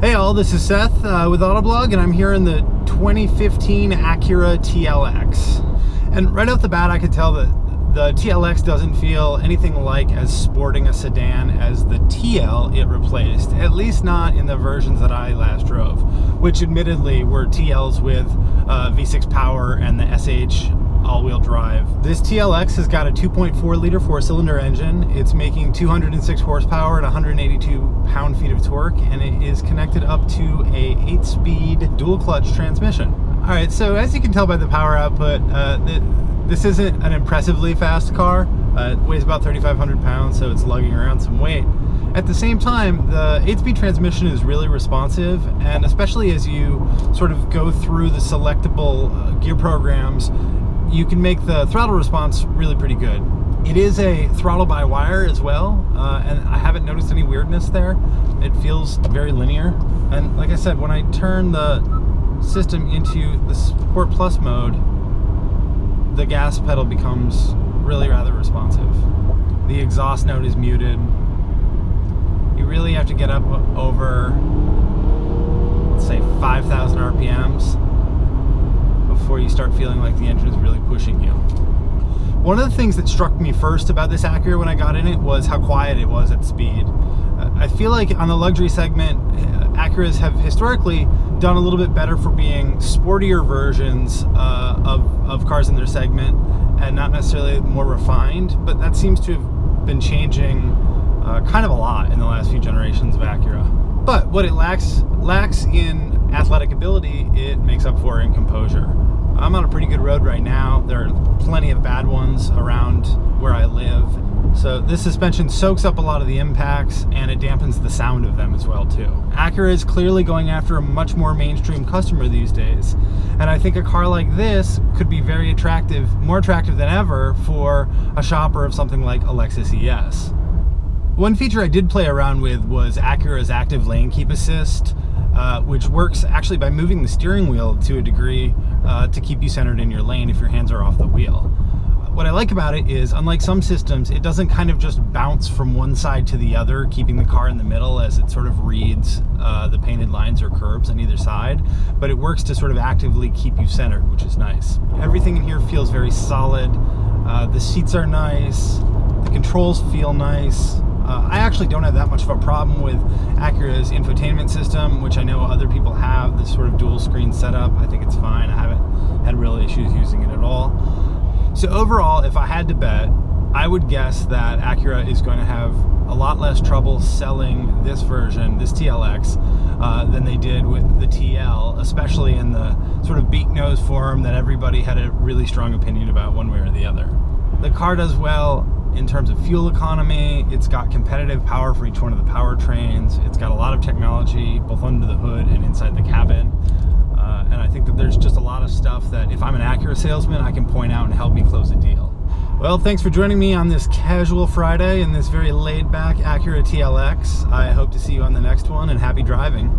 Hey all, this is Seth with Autoblog, and I'm here in the 2015 Acura TLX. And right off the bat, I could tell that the TLX doesn't feel anything like as sporting a sedan as the TL it replaced, at least not in the versions that I last drove, which admittedly were TLs with V6 power and the SH all-wheel drive. This TLX has got a 2.4 liter four-cylinder engine. It's making 206 horsepower and 182 pound-feet of torque, and it is connected up to a 8-speed dual-clutch transmission. All right, so as you can tell by the power output, this isn't an impressively fast car. It weighs about 3,500 pounds, so it's lugging around some weight. At the same time, the 8-speed transmission is really responsive, and especially as you sort of go through the selectable gear programs, you can make the throttle response really pretty good. It is a throttle-by-wire as well, and I haven't noticed any weirdness there. It feels very linear. And like I said, when I turn the system into the Sport Plus mode, the gas pedal becomes really rather responsive. The exhaust note is muted. You really have to get up over, let's say, 5,000 RPMs before you start feeling like the engine is really pushing you. One of the things that struck me first about this Acura when I got in it was how quiet it was at speed. I feel like on the luxury segment, Acuras have historically done a little bit better for being sportier versions of cars in their segment and not necessarily more refined, but that seems to have been changing kind of a lot in the last few generations of Acura. But what it lacks in athletic ability, it makes up for in composure. I'm on a pretty good road right now. There are plenty of bad ones around where I live. So this suspension soaks up a lot of the impacts, and it dampens the sound of them as well too. Acura is clearly going after a much more mainstream customer these days, and I think a car like this could be very attractive, more attractive than ever for a shopper of something like a Lexus ES. One feature I did play around with was Acura's Active Lane Keep Assist, which works actually by moving the steering wheel to a degree to keep you centered in your lane if your hands are off the wheel. What I like about it is, unlike some systems, it doesn't kind of just bounce from one side to the other, keeping the car in the middle as it sort of reads the painted lines or curbs on either side, but it works to sort of actively keep you centered, which is nice. Everything in here feels very solid. The seats are nice. The controls feel nice. I actually don't have that much of a problem with Acura's infotainment system, which I know other people have, this sort of dual screen setup. I think it's fine. I haven't had real issues using it at all. So overall, if I had to bet, I would guess that Acura is going to have a lot less trouble selling this version, this TLX, than they did with the TL, especially in the sort of beak nose form that everybody had a really strong opinion about one way or the other. The car does well in terms of fuel economy. It's got competitive power for each one of the powertrains. It's got a lot of technology both under the hood and inside the cabin. And I think that there's just a lot of stuff that if I'm an Acura salesman, I can point out and help me close a deal. Well, thanks for joining me on this casual Friday in this very laid-back Acura TLX. I hope to see you on the next one, and happy driving.